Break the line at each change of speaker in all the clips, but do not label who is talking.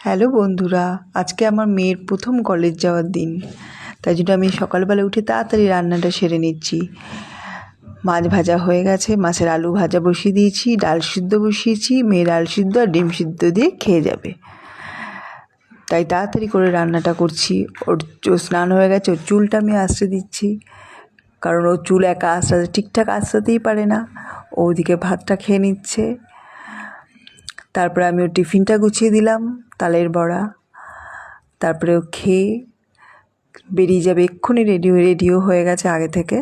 Hello বন্ধুরা, আজকে আমার মেয়ের প্রথম কলেজ যাওয়ার দিন। তাই জন্য আমি সকালবেলা উঠে তাড়াতাড়ি রান্নাটা সেরে নিচ্ছি। মাছ ভাজা হয়ে গেছে, মাছের আলু ভাজা বসিয়ে দিয়েছি, ডাল সিদ্ধ বসিয়েছি। মেয়ে ডাল সিদ্ধ আর ডিম সিদ্ধ দিয়ে খেয়ে যাবে, তাই তাড়াতাড়ি করে রান্নাটা করছি। ওর স্নান হয়ে গেছে, ওর চুলটা আমি আঁচড়ে দিচ্ছি, কারণ ও চুল একা আঁচড়াতে ঠিকঠাক আঁচড়াতেই পারে না। ও ওদিকে ভাতটা খেয়ে নিচ্ছে। তারপরে আমি ওর টিফিনটা গুছিয়ে দিলাম, তালের বড়া। তারপরে ও খেয়ে বেরিয়ে যাবে, এক্ষুনি রেডিও হয়ে গেছে আগে থেকে,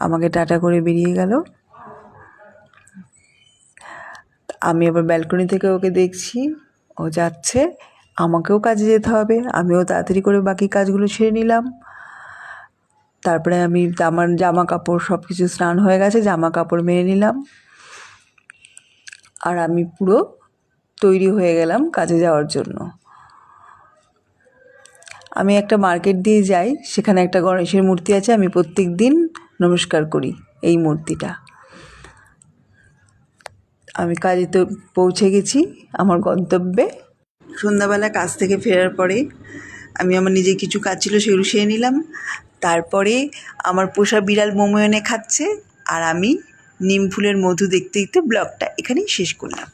আমাকে টাটা করে বেরিয়ে গেল। আমি আবার ব্যালকনি থেকে ওকে দেখছি, ও যাচ্ছে। আমাকেও কাজে যেতে হবে, আমিও তাড়াতাড়ি করে বাকি কাজগুলো সেরে নিলাম। তারপরে আমি আমার জামা কাপড় সব কিছু স্নান হয়ে গেছে, জামা কাপড় মেরে নিলাম। আর আমি পুরো তৈরি হয়ে গেলাম কাজে যাওয়ার জন্য। আমি একটা মার্কেট দিয়ে যাই, সেখানে একটা গণেশের মূর্তি আছে, আমি প্রত্যেক দিন নমস্কার করি এই মূর্তিটা। আমি কাজে তো পৌঁছে গেছি আমার গন্তব্যে। সন্ধ্যাবেলা কাজ থেকে ফেরার পরে আমি আমার নিজে কিছু কাজ ছিল সেগুলো সেরে নিলাম। তারপরে আমার পোষা বিড়াল মোমো এনে খাচ্ছে, আর আমি নিম ফুলের মধু দেখতে দেখতে ব্লগটা এখানেই শেষ করলাম।